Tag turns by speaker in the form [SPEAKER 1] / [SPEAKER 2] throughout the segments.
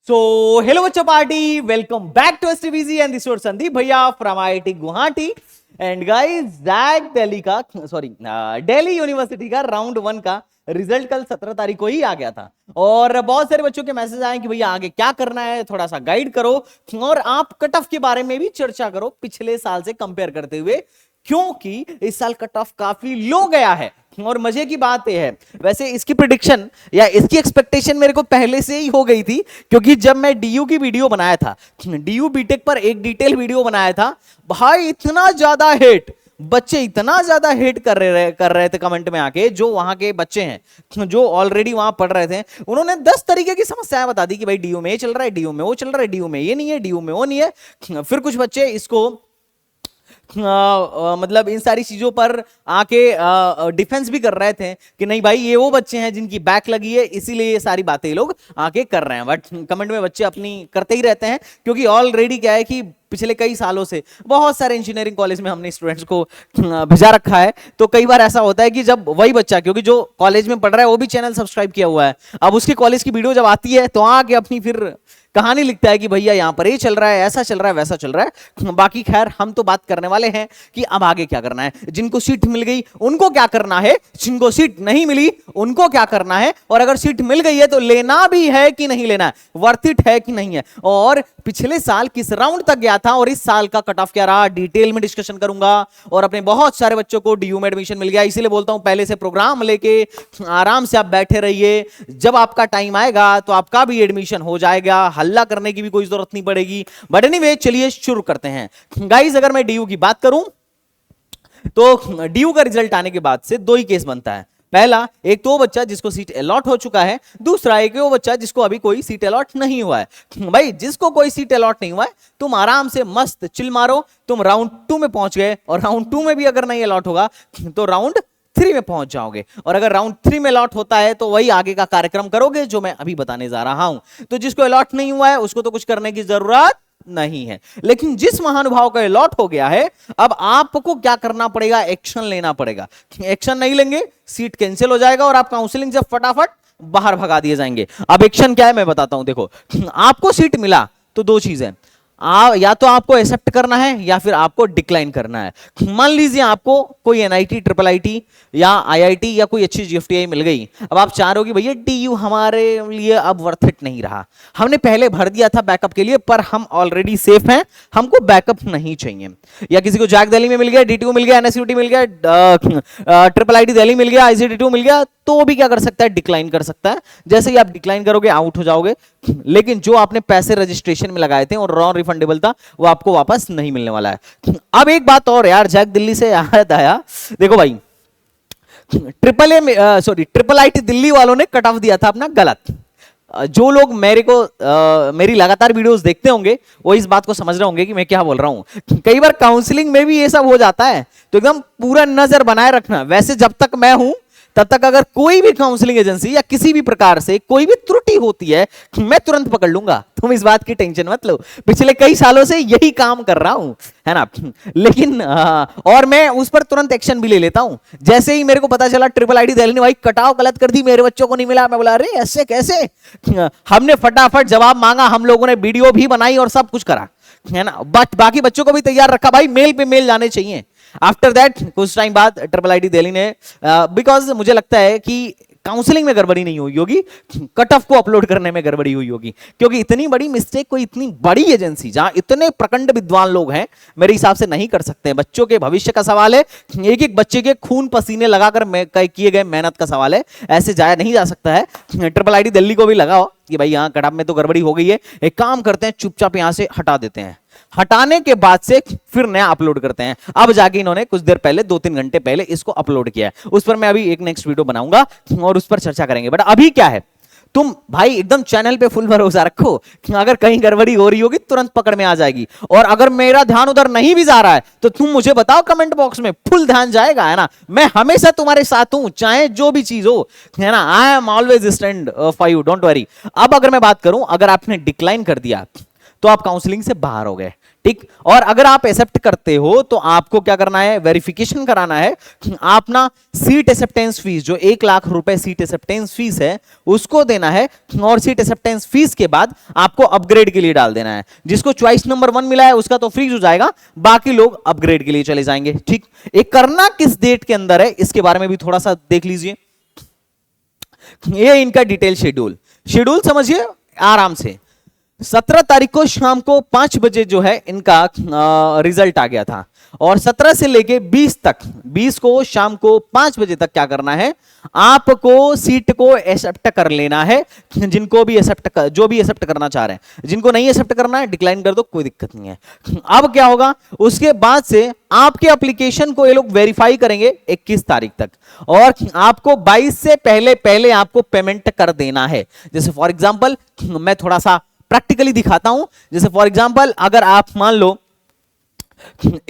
[SPEAKER 1] So, hello बच्चों party, welcome back to STBG and this is Sandeep भैया from IIT Guwahati and guys JAC Delhi university का round 1 का result कल 17 तारीख को ही आ गया था और बहुत सारे बच्चों के मैसेज आए कि भैया आगे क्या करना है, थोड़ा सा गाइड करो और आप कट ऑफ के बारे में भी चर्चा करो पिछले साल से कंपेयर करते हुए, क्योंकि इस साल कट ऑफ काफी लो गया है। और मजे की बात यह है, वैसे इसकी प्रिडिक्शन या इसकी एक्सपेक्टेशन मेरे को पहले से ही हो गई थी, क्योंकि जब मैं डीयू की वीडियो बनाया था, डीयू बीटेक पर एक डिटेल वीडियो बनाया था, भाई इतना ज्यादा हेट, बच्चे इतना ज्यादा हेट कर रहे थे कमेंट में आके, जो वहां के बच्चे हैं जो ऑलरेडी वहां पढ़ रहे थे, उन्होंने 10 तरीके की समस्याएं बता दी कि भाई डीयू में ये चल रहा है, डीयू में वो चल रहा है, डीयू में ये नहीं है, डीयू में वो नहीं है। फिर कुछ बच्चे इसको मतलब इन सारी चीजों पर आके डिफेंस भी कर रहे थे कि नहीं भाई ये वो बच्चे हैं जिनकी बैक लगी है, इसीलिए ये सारी बातें लोग आके कर रहे हैं। बट कमेंट में बच्चे अपनी करते ही रहते हैं, क्योंकि ऑलरेडी क्या है कि पिछले कई सालों से बहुत सारे इंजीनियरिंग कॉलेज में हमने स्टूडेंट्स को भिजा रखा है, तो कई बार ऐसा होता है कि जब वही बच्चा, क्योंकि जो कॉलेज में पढ़ रहा है वो भी चैनल सब्सक्राइब किया हुआ है, अब उसके कॉलेज की वीडियो जब आती है तो आके अपनी फिर कहानी लिखता है कि भैया यहां पर ये चल रहा है, ऐसा चल रहा है, वैसा चल रहा है। बाकी खैर हम तो बात करने वाले हैं कि अब आगे क्या करना है, जिनको सीट मिल गई उनको क्या करना है, जिनको सीट नहीं मिली उनको क्या करना है, और अगर सीट मिल गई है तो लेना भी है कि नहीं लेना है, वर्थ इट है कि नहीं है, और पिछले साल किस राउंड तक गया था और इस साल का कट ऑफ क्या रहा, डिटेल में डिस्कशन करूंगा। और अपने बहुत सारे बच्चों को डीयू में एडमिशन मिल गया, इसीलिए बोलता हूं पहले से प्रोग्राम लेके आराम से आप बैठे रहिए, जब आपका टाइम आएगा तो आपका भी एडमिशन हो जाएगा, हल्ला करने की भी कोई जरूरत नहीं पड़ेगी। बट एनीवे चलिए शुरू करते हैं गाइस। अगर मैं डीयू की बात करूं तो डीयू का रिजल्ट आने के बाद से दो ही केस बनता है, पहला एक तो वो बच्चा जिसको सीट अलॉट हो चुका है, दूसरा एक वो बच्चा जिसको अभी कोई सीट अलॉट नहीं हुआ है। भाई जिसको कोई सीट अलॉट नहीं हुआ है तुम आराम से मस्त चिल मारो, तुम राउंड 2 में पहुंच गए, और राउंड 2 में भी अगर नहीं अलॉट होगा तो राउंड 3 में पहुंच जाओगे, और अगर राउंड 3 में अलॉट होता है तो वही आगे का कार्यक्रम करोगे जो मैं अभी बताने जा रहा हूं। तो जिसको अलॉट नहीं हुआ है उसको तो कुछ करने की जरूरत नहीं है, लेकिन जिस महानुभाव का अलॉट हो गया है अब आपको क्या करना पड़ेगा, एक्शन लेना पड़ेगा। एक्शन नहीं लेंगे सीट कैंसिल हो जाएगा और आप काउंसलिंग से फटाफट बाहर भगा दिए जाएंगे। अब एक्शन क्या है मैं बताता हूं, देखो आपको सीट मिला तो दो चीजें, या तो आपको एक्सेप्ट करना है या फिर आपको डिक्लाइन करना है। मान लीजिए आपको कोई एनआईटी, ट्रिपल आईटी या आईआईटी या कोई अच्छी जीएफटीआई मिल गई, अब आप चाह रहे हो कि भैया डीयू हमारे लिए अब वर्थ इट नहीं रहा, हमने पहले भर दिया था बैकअप के लिए पर हम ऑलरेडी सेफ हैं, हमको बैकअप नहीं चाहिए। या किसी को जैक दिल्ली में मिल गया, डीटीयू मिल गया, एनएसयूटी मिल गया, ट्रिपल आईटी दिल्ली मिल गया, आईसीटी2 मिल गया, तो वो भी क्या कर सकता है, डिक्लाइन कर सकता है। जैसे ही आप डिक्लाइन करोगे आउट हो जाओगे, लेकिन जो आपने पैसे रजिस्ट्रेशन में लगाए थे और नॉन रिफंडेबल था वो आपको वापस नहीं मिलने वाला है। अब एक बात और यार, जैक दिल्ली से याद आया, देखो भाई ट्रिपल आईटी दिल्ली वालों ने कट ऑफ दिया था अपना गलत। जो लोग मेरी लगातार वीडियोस देखते होंगे वो इस बात को समझ रहे होंगे कि मैं क्या बोल रहा हूं। कई बार काउंसलिंग में भी ये सब हो जाता है, तो एकदम पूरा नजर बनाए रखना। वैसे जब तक मैं हूं तब तक अगर कोई भी काउंसलिंग एजेंसी या किसी भी प्रकार से कोई भी त्रुटि होती है मैं तुरंत पकड़ लूंगा, तुम इस बात की टेंशन मत लो। पिछले कई सालों से यही काम कर रहा हूं, है ना। लेकिन और मैं उस पर तुरंत एक्शन भी ले लेता हूं। जैसे ही मेरे को पता चला ट्रिपल आईटी दिल्ली ने भाई कटाव गलत कर दी, मेरे बच्चों को नहीं मिला, मैं बोला अरे ऐसे कैसे, हमने फटाफट जवाब मांगा, हम लोगों ने वीडियो भी बनाई और सब कुछ करा, है ना। बाकी बच्चों को भी तैयार रखा, भाई मेल पे मेल जाने चाहिए। आफ्टर दैट कुछ टाइम बाद ट्रिपल आईटी दिल्ली ने, बिकॉज मुझे लगता है कि काउंसलिंग में गड़बड़ी नहीं हुई होगी, कट ऑफ को अपलोड करने में गड़बड़ी हुई होगी, क्योंकि इतनी बड़ी मिस्टेक कोई इतनी बड़ी एजेंसी जहां इतने प्रखंड विद्वान लोग हैं मेरे हिसाब से नहीं कर सकते। बच्चों के भविष्य का सवाल है, एक एक बच्चे के खून पसीने लगाकर किए गए मेहनत का सवाल है, ऐसे जाया नहीं जा सकता है। ट्रिपल आईटी दिल्ली को भी लगाओ कि भाई यहां कट ऑफ में तो गड़बड़ी हो गई है, एक काम करते हैं चुपचाप यहां से हटा देते हैं, हटाने के बाद से फिर नया अपलोड करते हैं। अब जाके इन्होंने कुछ देर पहले 2-3 घंटे पहले इसको अपलोड किया है, उस पर मैं अभी एक नेक्स्ट वीडियो बनाऊंगा और उस पर चर्चा करेंगे। बट अभी क्या है, तुम भाई एकदम चैनल पे फुल भरोसा रखो, अगर कहीं गड़बड़ी हो रही होगी तुरंत पकड़ में आ जाएगी, और अगर मेरा ध्यान उधर नहीं भी जा रहा है तो तुम मुझे बताओ कमेंट बॉक्स में, फुल ध्यान जाएगा, है ना। मैं हमेशा तुम्हारे साथ हूं चाहे जो भी चीज हो, है ना। I am always stand for you, don't worry. अब अगर मैं बात करूं, अगर आपने डिक्लाइन कर दिया तो आप काउंसलिंग से बाहर हो गए। ठीक, और अगर आप एक्सेप्ट करते हो तो आपको क्या करना है, वेरिफिकेशन कराना है। आप ना सीट एक्सेप्टेंस फीस, जो 1 लाख रुपए सीट एक्सेप्टेंस फीस है, उसको देना है, और सीट एक्सेप्टेंस फीस के बाद आपको अपग्रेड के लिए डाल देना है। जिसको चॉइस नंबर 1 मिला है उसका तो फ्रीज हो जाएगा, बाकी लोग अपग्रेड के लिए चले जाएंगे। ठीक, एक करना किस डेट के अंदर है इसके बारे में भी थोड़ा सा देख लीजिए। ये इनका डिटेल शेड्यूल समझिए आराम से। 17 तारीख को शाम को 5 बजे जो है इनका रिजल्ट आ गया था, और 17 से लेके 20 तक, 20 को शाम को 5 बजे तक क्या करना है, आपको सीट को एक्सेप्ट कर लेना है। जिनको भी एक्सेप्ट, जो भी एक्सेप्ट करना चाह रहे हैं, जिनको नहीं एक्सेप्ट करना है डिक्लाइन कर दो, कोई दिक्कत नहीं है। अब क्या होगा, उसके बाद से आपके एप्लीकेशन को ये लोग वेरीफाई करेंगे 21 तारीख तक, और आपको 22 से पहले पहले आपको पेमेंट कर देना है। जैसे फॉर एग्जांपल मैं थोड़ा सा प्रैक्टिकली दिखाता हूं। जैसे फॉर एग्जांपल अगर आप मान लो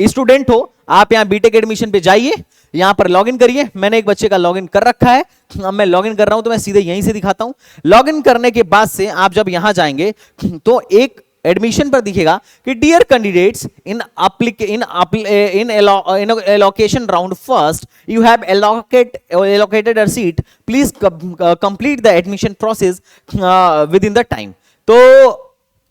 [SPEAKER 1] स्टूडेंट हो, आप यहां बीटेक एडमिशन पे जाइए, यहां पर लॉगिन करिए। मैंने एक बच्चे का लॉगिन कर रखा है, अब मैं लॉगिन कर रहा हूं तो मैं सीधे यहीं से दिखाता हूं। लॉगिन करने के बाद से आप जब यहां जाएंगे तो एक एडमिशन पर दिखेगा कि dear candidates in allocation round first you have allocated a seat, please complete the admission process within the time. तो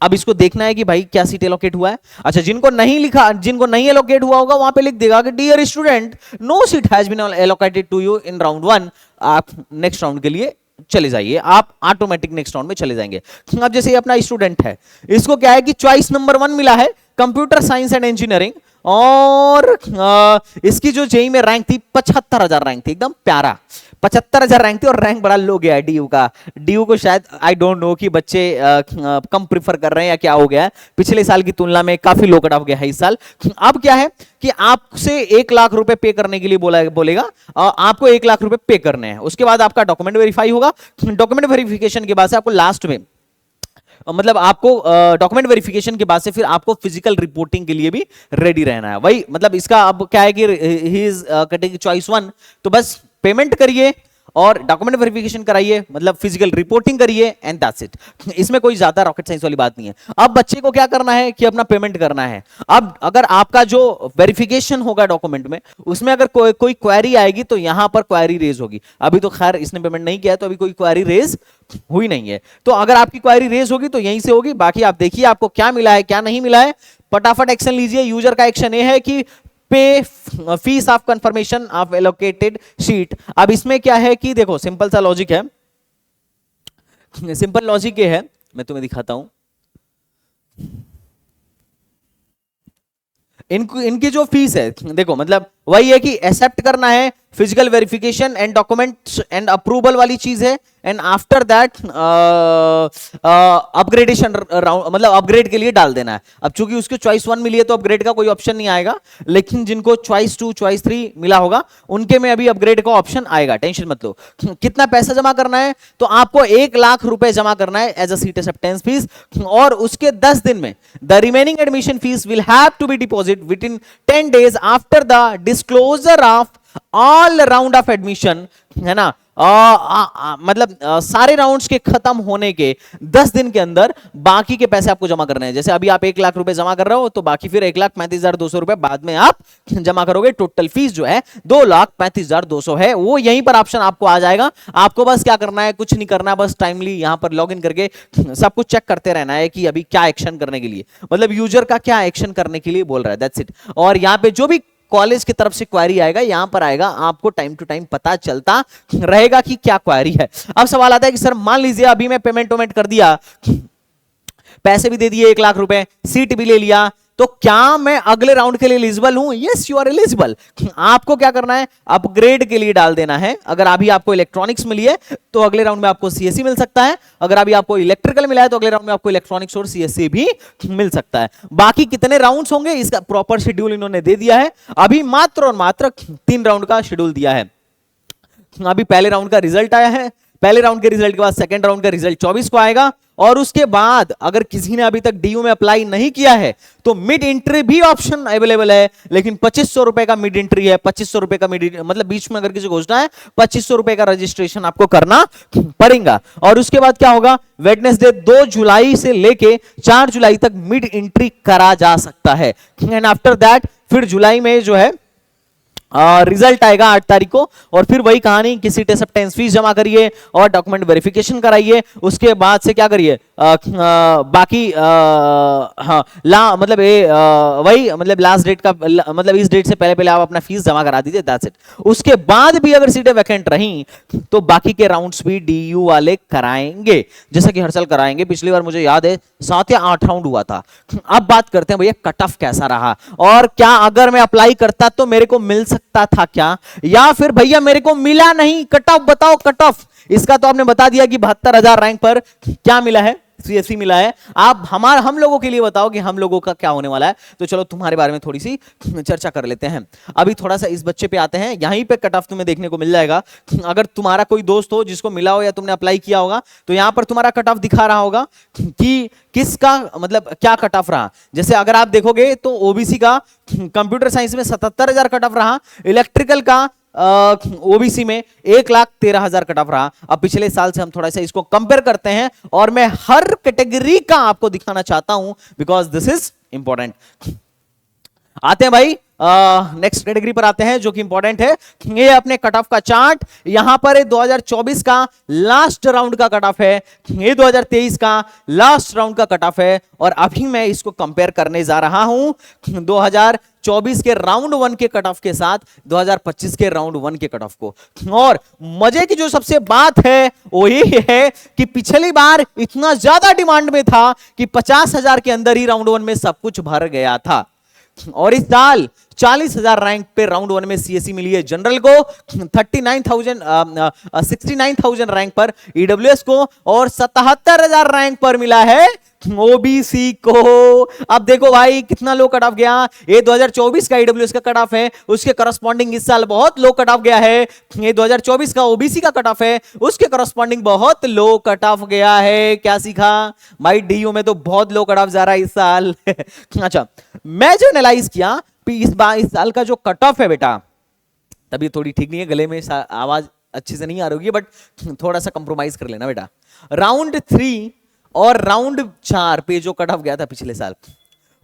[SPEAKER 1] अब इसको देखना है कि भाई क्या सीट एलोकेट हुआ है। अच्छा, जिनको नहीं लिखा, जिनको नहीं एलोकेट हुआ होगा वहां पे लिख देगा कि dear student no seat has been allocated to you in round 1, आप नेक्स्ट राउंड के लिए चले जाइए, आप ऑटोमेटिक नेक्स्ट राउंड में चले जाएंगे। अब जैसे ये अपना स्टूडेंट है, इसको क्या है कि चॉइस नंबर 1 मिला है कंप्यूटर साइंस एंड इंजीनियरिंग, और इसकी जो जेई में रैंक थी 75,000 रैंक थी, एकदम प्यारा 75,000 रैंक थी, और रैंक बड़ा लो गया है डीयू का। डीयू को शायद आई डोंट नो कि बच्चे कम प्रिफर कर रहे हैं या क्या हो गया है, पिछले साल की तुलना में काफी लो कट ऑफ गया है इस साल। अब क्या है कि आपसे 1 लाख रुपए पे करने के लिए बोलेगा, आपको 1 लाख रुपए पे करने हैं। उसके बाद आपका डॉक्यूमेंट वेरीफाई होगा। डॉक्यूमेंट वेरिफिकेशन के बाद से आपको लास्ट में, मतलब आपको डॉक्यूमेंट वेरिफिकेशन के बाद से फिर आपको फिजिकल रिपोर्टिंग के लिए भी रेडी रहना है। वही मतलब इसका अब क्या है कि ही इज कटिंग चॉइस 1, तो बस पेमेंट करिए और डॉक्यूमेंट वेरिफिकेशन कराइए, मतलब फिजिकल रिपोर्टिंग करिए, एंड दैट्स इट। इसमें कोई ज्यादा रॉकेट साइंस वाली बात नहीं है। अब बच्चे को क्या करना है कि अपना पेमेंट करना है। अब अगर आपका जो वेरिफिकेशन होगा डॉक्यूमेंट में, उसमें अगर कोई क्वेरी आएगी तो यहां पर क्वेरी रेज होगी। अभी तो खैर इसने पेमेंट नहीं किया है तो अभी कोई क्वेरी रेज हुई नहीं है, तो अगर आपकी क्वेरी रेज होगी तो यहीं से होगी। बाकी आप देखिए आपको क्या मिला है क्या नहीं मिला है, फटाफट एक्शन लीजिए। यूजर का एक्शन ये है कि पे fees of confirmation of allocated sheet. अब इसमें क्या है कि देखो सिंपल सा लॉजिक है, सिंपल लॉजिक ये है, मैं तुम्हें दिखाता हूं। इनकी जो फीस है देखो, मतलब वही है कि एक्सेप्ट करना है, physical verification and document and approval वाली चीज है, and after that upgradation round, मतलब अपग्रेड के लिए डाल देना है। अब चूंकि उसको चॉइस 1 मिली है तो अपग्रेड का कोई ऑप्शन नहीं आएगा, लेकिन जिनको चॉइस 2 चॉइस 3 मिला होगा उनके में अभी अपग्रेड का ऑप्शन आएगा, टेंशन मत लो। कितना पैसा जमा करना है, तो आपको 1 लाख रुपए जमा करना है as a seat acceptance fee, और उसके 10 दिन में the remaining admission fee will have to be deposit within 10 days after the disclosure of all round of admission, है ना। मतलब सारे राउंड्स के खत्म होने के 10 दिन के अंदर बाकी के पैसे आपको जमा करने हैं। जैसे अभी आप 1 लाख रुपए जमा कर रहे हो तो बाकी फिर 1,35,200 रुपए बाद में आप जमा करोगे। टोटल फीस जो है 2,35,200 है, वो यहीं पर ऑप्शन आपको आ जाएगा। आपको बस क्या करना है, कुछ नहीं करना है, बस टाइमली यहां पर लॉग इन करके सब कुछ चेक करते रहना है कि अभी क्या एक्शन करने के लिए, मतलब यूजर का क्या एक्शन करने के लिए बोल रहा है, दैट्स इट। और यहां पे जो भी कॉलेज की तरफ से क्वेरी आएगा यहां पर आएगा, आपको टाइम टू टाइम पता चलता रहेगा कि क्या क्वेरी है। अब सवाल आता है कि सर मान लीजिए अभी मैं पेमेंट कर दिया, पैसे भी दे दिए 1 लाख रुपए, सीट भी ले लिया, तो क्या मैं अगले राउंड के लिए एलिजिबल हूं? Yes you are eligible. आपको क्या करना है, अपग्रेड के लिए डाल देना है। अगर अभी आपको इलेक्ट्रॉनिक्स मिली है तो अगले राउंड में आपको सीएससी मिल सकता है, अगर अभी आपको इलेक्ट्रिकल मिला है तो अगले राउंड में आपको इलेक्ट्रॉनिक्स और सीएससी भी मिल सकता है। बाकी कितने राउंड्स होंगे इसका प्रॉपर शेड्यूल इन्होंने दे दिया है। अभी मात्र और मात्र 3 राउंड का शेड्यूल दिया है। अभी पहले राउंड का रिजल्ट आया है, पहले राउंड के रिजल्ट के बाद सेकंड राउंड का रिजल्ट 24 को आएगा, और उसके बाद अगर किसी ने अभी तक डीयू में अप्लाई नहीं किया है तो मिड एंट्री भी ऑप्शन अवेलेबल है, लेकिन 2500 रुपए का मिड एंट्री है। 2500 रुपए का मिड, मतलब बीच में अगर किसी को घुसना है 2500 रुपए का रजिस्ट्रेशन आपको करना पड़ेगा। और उसके बाद क्या होगा, वेडनेसडे 2 जुलाई से लेके 4 जुलाई तक मिड एंट्री करा जा सकता है। एंड आफ्टर दैट फिर जुलाई में जो है रिजल्ट आएगा 8 तारीख को, और फिर वही कहानी, किसी एक्सेप्टेंस फीस जमा करिए और डॉक्यूमेंट वेरिफिकेशन कराइए। उसके बाद से क्या करिए, बाकी हाँ मतलब वही मतलब लास्ट डेट का मतलब इस डेट से पहले पहले आप अपना फीस जमा करा दीजिए, दैट्स इट। उसके बाद भी अगर सीटें वैकेंट रहीं तो बाकी के राउंड्स भी डीयू वाले कराएंगे, जैसा कि हर साल कराएंगे। पिछली बार मुझे याद है 7 या 8 राउंड हुआ था। अब बात करते हैं भैया कट ऑफ कैसा रहा, और क्या अगर मैं अप्लाई करता तो मेरे को मिल सकता था क्या, या फिर भैया मेरे को मिला नहीं। कट ऑफ बताओ, कट ऑफ इसका तो आपने बता दिया कि 72,000 रैंक पर क्या मिला है, सीएससी मिला है। आप हम लोगों के लिए बताओ कि हम लोगों का क्या होने वाला है। तो चलो तुम्हारे बारे में थोड़ी सी चर्चा कर लेते हैं। अभी थोड़ा सा इस बच्चे पे आते हैं, यहीं पे कट ऑफ तुम्हें देखने को मिल जाएगा। अगर तुम्हारा कोई दोस्त हो जिसको मिला हो या तुमने अप्लाई किया होगा तो यहां पर तुम्हारा कट ऑफ दिखा रहा होगा कि किसका मतलब क्या कट ऑफ रहा। जैसे अगर आप देखोगे तो ओबीसी का कंप्यूटर साइंस में 77,000 कट ऑफ रहा, इलेक्ट्रिकल का ओबीसी में 1,13,000 कट ऑफ रहा। अब पिछले साल से हम थोड़ा सा इसको कंपेयर करते हैं और मैं हर कैटेगरी का आपको दिखाना चाहता हूं बिकॉज दिस इज इंपॉर्टेंट। आते हैं भाई नेक्स्ट कैटेगरी पर आते हैं जो कि इंपॉर्टेंट है। ये अपने कट ऑफ का चार्ट, यहां पर 2024 का लास्ट राउंड का कट ऑफ है, ये 2023 का लास्ट राउंड का कट ऑफ है, और अभी मैं इसको कंपेयर करने जा रहा हूं 2024 के राउंड 1 के कट ऑफ के साथ 2025 के राउंड 1 के कट ऑफ को। और मजे की जो सबसे बात है वो ये है कि पिछली बार इतना ज्यादा डिमांड में था कि 50,000 के अंदर ही राउंड 1 में सब कुछ भर गया था, और इस साल 40,000 रैंक पे राउंड 1 में सीएससी मिली है जनरल को, 69,000 रैंक पर ईडब्ल्यूएस को, और 77,000 रैंक पर मिला है ओबीसी को। अब देखो भाई कितना लो कट ऑफ गया। ये 2024 का ईडब्ल्यूएस का कट ऑफ है, उसके करस्पॉन्डिंग इस साल बहुत लो कट ऑफ गया है। ये 2024 का ओबीसी का कट ऑफ है, उसके करस्पॉन्डिंग बहुत लो कट ऑफ गया है। क्या सीखा भाई, डीयू में तो बहुत लो कट ऑफ जा रहा है इस साल। अच्छा, मैं जो एनालाइज किया इस साल का जो कट ऑफ है बेटा, तभी थोड़ी ठीक नहीं है, गले में आवाज अच्छे से नहीं आ रही होगी, बट थोड़ा सा कंप्रोमाइज कर लेना बेटा। राउंड 3 और राउंड 4 पे जो कट ऑफ गया था पिछले साल,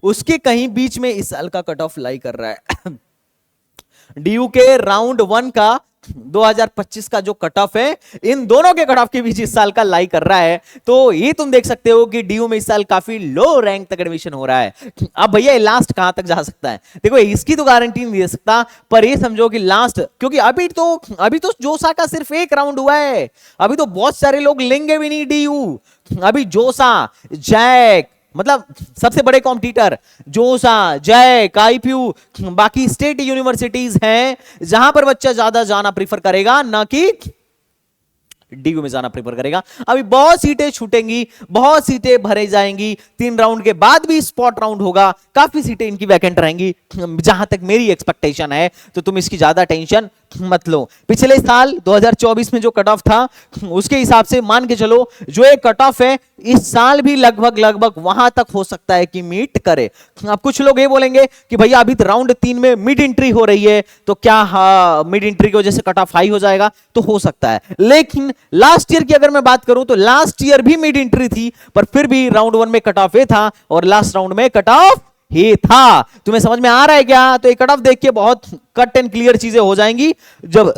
[SPEAKER 1] उसके कहीं बीच में इस साल का कट ऑफ लाई कर रहा है। डीयू के राउंड 1 का 2025 का जो कट ऑफ है, इन दोनों के कट ऑफ के बीच इस साल का लाई कर रहा है। तो ये तुम देख सकते हो कि डीयू में इस साल काफी लो रैंक तक एडमिशन हो रहा है। अब भैया लास्ट कहां तक जा सकता है, देखो इसकी तो गारंटी नहीं दे सकता, पर ये समझो कि लास्ट, क्योंकि अभी तो जोसा का सिर्फ एक राउंड हुआ है, अभी तो बहुत सारे लोग लेंगे भी नहीं डीयू। अभी जोसा, जैक, मतलब सबसे बड़े कॉम्पिटिटर जोसा, जैक, आईपीयू, बाकी स्टेट यूनिवर्सिटीज हैं जहां पर बच्चा ज्यादा जाना प्रीफर करेगा, ना कि डीयू में जाना प्रेफर करेगा। अभी बहुत सीटें छूटेंगी, बहुत सीटें भरे जाएंगी, 3 राउंड के बाद भी स्पॉट राउंड होगा, काफी सीटें इनकी वैकेंट रहेंगी जहां तक मेरी एक्सपेक्टेशन है। तो तुम इसकी ज्यादा टेंशन मत लो। पिछले साल 2024 में जो कट ऑफ था उसके हिसाब से मान के चलो जो एक कट ऑफ है इस साल भी लगभग वहां तक हो सकता है कि मीट करे। अब कुछ लोग ये बोलेंगे कि भैया अभी तो राउंड 3 में मिड एंट्री हो रही है, तो क्या मिड एंट्री की वजह से कट ऑफ हाई हो जाएगा? तो हो सकता है, लेकिन लास्ट ईयर की अगर मैं बात करूं तो लास्ट ईयर भी मिड एंट्री थी, पर फिर भी राउंड 1 में कट ऑफ ये था और लास्ट राउंड में कट ऑफ ही था। तुम्हें समझ में आ रहा है क्या? तो ये कट ऑफ देख के बहुत कट एंड क्लियर चीजें हो जाएंगी। जब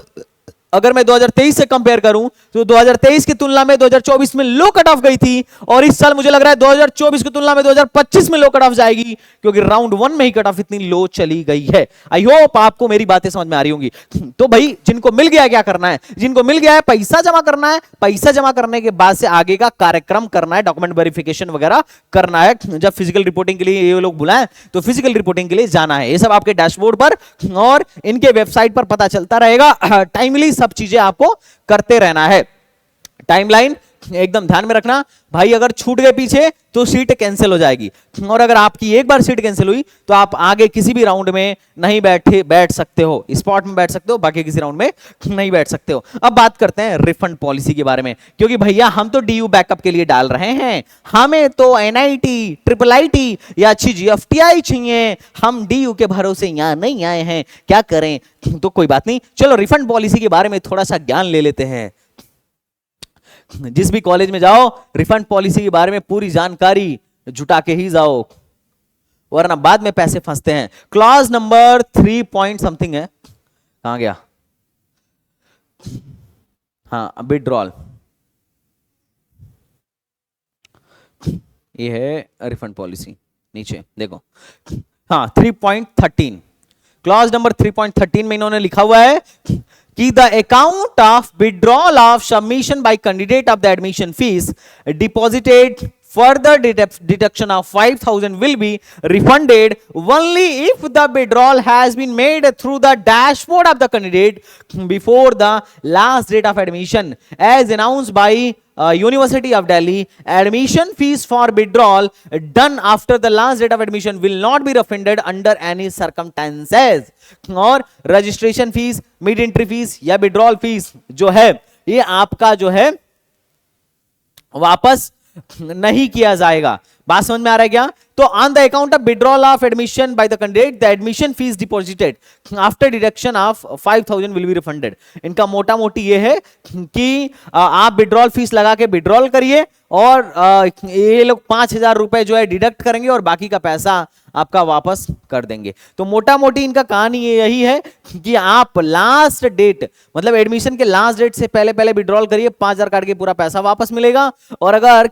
[SPEAKER 1] अगर मैं 2023 से कंपेयर करूं तो 2023 की तुलना में 2024 में लो कट ऑफ गई थी, और इस साल मुझे लग रहा है 2024 की तुलना में 2025 में लो कट ऑफ जाएगी, क्योंकि राउंड 1 में ही कट ऑफ इतनी लो चली गई है। आई होप आपको मेरी बातें समझ में आ रही होंगी। तो भाई जिनको मिल गया क्या करना है? जिनको मिल गया है पैसा जमा करना है, पैसा जमा करने के बाद से आगे का कार्यक्रम करना है, डॉक्यूमेंट वेरिफिकेशन वगैरह करना है। जब फिजिकल रिपोर्टिंग के लिए ये लोग बुलाएं तो फिजिकल रिपोर्टिंग के लिए जाना है। ये सब आपके डैशबोर्ड पर और इनके वेबसाइट पर पता चलता रहेगा। टाइमली सब चीजें आपको करते रहना है। टाइमलाइन एकदम ध्यान में रखना भाई, अगर छूट गए पीछे तो सीट कैंसिल हो जाएगी, और अगर आपकी एक बार सीट कैंसिल हुई तो आप आगे किसी भी राउंड में नहीं बैठ सकते हो, स्पॉट में बैठ सकते हो, बाकी किसी राउंड में नहीं बैठ सकते हो। अब बात करते हैं रिफंड पॉलिसी के बारे में, क्योंकि भैया हम तो डीयू बैकअप के लिए डाल रहे हैं, हमें तो एनआईटी, ट्रिपल आईटी या अच्छी जीएफटीआई चाहिए, हम डीयू के भरोसे यहां नहीं आए हैं, क्या करें? तो कोई बात नहीं, चलो रिफंड पॉलिसी के बारे में थोड़ा सा ज्ञान ले लेते हैं। जिस भी कॉलेज में जाओ रिफंड पॉलिसी के बारे में पूरी जानकारी जुटा के ही जाओ, वरना बाद में पैसे फंसते हैं। क्लॉज नंबर 3 पॉइंट समथिंग है, कहां गया? हाँ, विड्रॉल, ये है रिफंड पॉलिसी, नीचे देखो, हाँ 3.13, क्लॉज नंबर 3.13 में इन्होंने लिखा हुआ है कि the account of withdrawal of submission by candidate of the admission fees deposited further deduction of 5,000 will be refunded only if the withdrawal has been made through the dashboard of the candidate before the last date of admission as announced by University of Delhi. Admission fees for withdrawal done after the last date of admission will not be refunded under any circumstances. और registration fees, mid entry fees या withdrawal fees जो है ये आपका जो है वापस नहीं किया जाएगा। बात समझ में आ रहा है क्या? तो on the account of withdrawal of admission by the candidate the admission fees deposited after deduction of 5,000 will be refunded. इनका मोटा मोटी ये है कि आप विड्रॉल फीस लगा के विड्रॉल करिए और ये लोग 5,000 रुपए जो है डिडक्ट करेंगे और बाकी का पैसा आपका वापस कर देंगे। तो मोटा मोटी इनका कहानी यही है कि आप लास्ट डेट मतलब एडमिशन के लास्ट डेट से पहले पहले विड्रॉल करिए, 5,000 काट के पूरा पैसा वापस मिलेगा। और अगर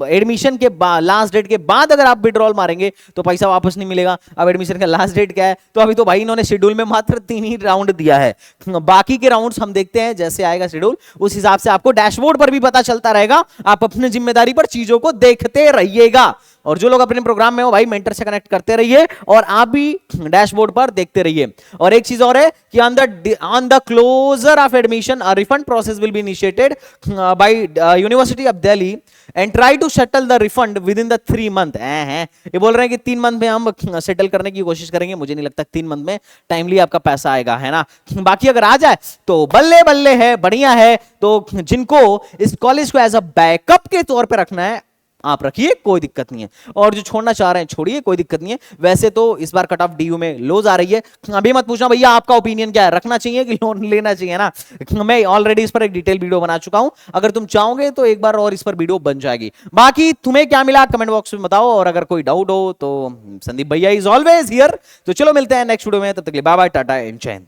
[SPEAKER 1] एडमिशन के लास्ट डेट के बाद अगर आप विड्रॉल मारेंगे तो पैसा वापस नहीं मिलेगा। अब एडमिशन का लास्ट डेट क्या है? तो अभी तो भाई इन्होंने शेड्यूल में मात्र 3 ही राउंड दिया है, बाकी के राउंड्स हम देखते हैं, जैसे आएगा शेड्यूल उस हिसाब से आपको डैशबोर्ड पर भी पता चलता रहेगा। आप अपनी जिम्मेदारी पर चीजों को देखते रहिएगा। और जो लोग अपने प्रोग्राम में हो भाई मेंटर से कनेक्ट करते रहिए और आप भी डैशबोर्ड पर देखते रहिए। और एक चीज और है कि on the closure of admission a refund process will be initiated by university of Delhi and try to settle the refund within the 3 month. ये बोल रहे हैं कि 3 मंथ में हम सेटल करने की कोशिश करेंगे। मुझे नहीं लगता 3 मंथ में टाइमली आपका पैसा आएगा, है ना। बाकी अगर आ जाए तो बल्ले बल्ले है, बढ़िया है। तो जिनको इस कॉलेज को एज अ बैकअप के तौर पे रखना है आप रखिए, कोई दिक्कत नहीं है। और जो छोड़ना चाह रहे हैं छोड़िए, कोई दिक्कत नहीं है। वैसे तो इस बार कट ऑफ डीयू में लोज आ रही है। अभी मत पूछना भैया आपका ओपिनियन क्या है, रखना चाहिए कि लोन लेना चाहिए ना। मैं ऑलरेडी इस पर एक डिटेल वीडियो बना चुका हूं, अगर तुम चाहोगे तो एक बार और इस पर वीडियो बन जाएगी। बाकी तुम्हें क्या मिला कमेंट बॉक्स में बताओ, और अगर कोई डाउट हो तो संदीप भैया इज ऑलवेज हियर। तो चलो मिलते हैं नेक्स्ट वीडियो में, तब तक के लिए बाय बाय, टाटा एंड जय हिंद।